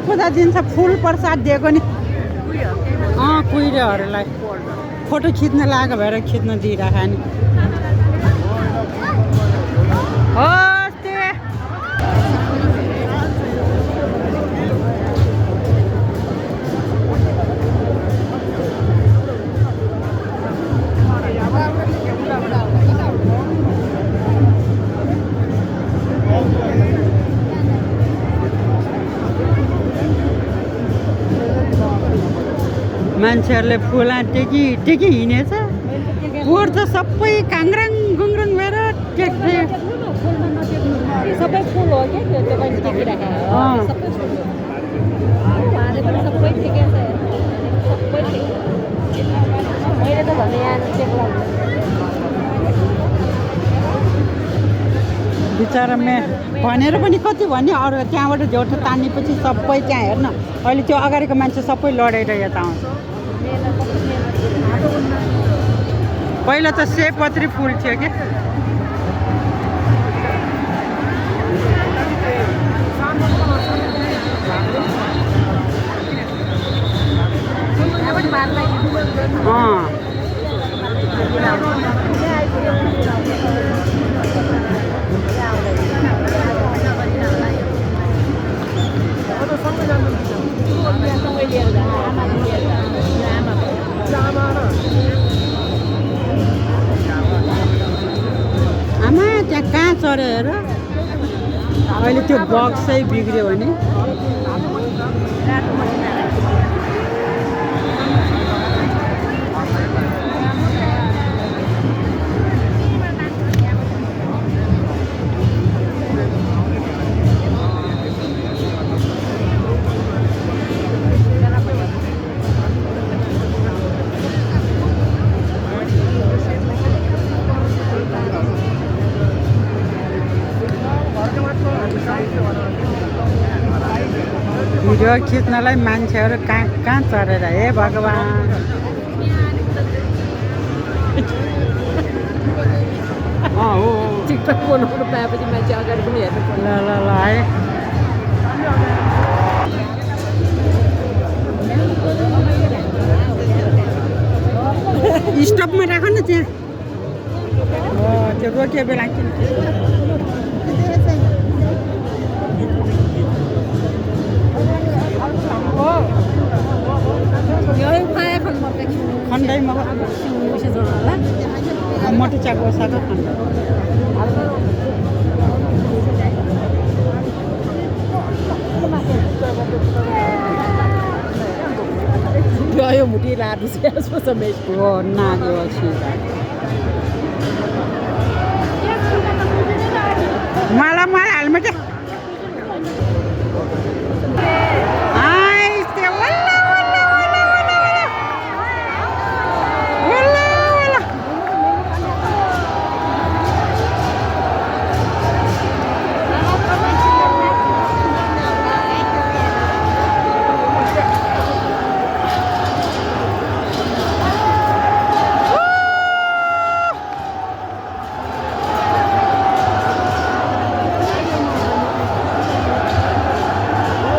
पूजा दिन्छ फुल प्रसाद दिएको नि कुहिरोहरूलाई फोटो खिच्न लागेको भएर खिच्न दिइराख नि मान्छेहरूले फुला टेकी हिँडेछ पोहोर त सबै काङ्ग्राङ गुङ्ग्राङ भएर टेक्थे सबै फुल हो क्या त्यो पनि टेकिराखेको उहाँले पनि सबै टेकेछ सबै मैले त भने यहाँ टेक्ला बिचरा भनेर पनि कति भन्यो अरू त्यहाँबाट झोटो तानेपछि सबै त्यहाँ हेर्न अहिले त्यो अगाडिको मान्छे सबै लडेर यता आउँछ पहिला त सयपत्री फुल थियो कि आमा त्यहाँ कहाँ चढ्यो हेर अहिले त्यो बक्सै बिग्रियो भने भिडियो खिच्नलाई मान्छेहरू कहाँ कहाँ चढेर हे भगवान् हो टिकटक बनाउनु पाएपछि मान्छे अगाडि पनि हेर्नु पर्छ ल है स्टपमा राख न त्यहाँ त्यो रोकियो बेला किन खण्डैमा मोटो चाको साको खण्ड यो मुठी लाडु से समेत हो नाग्यो मलाई हेलमेट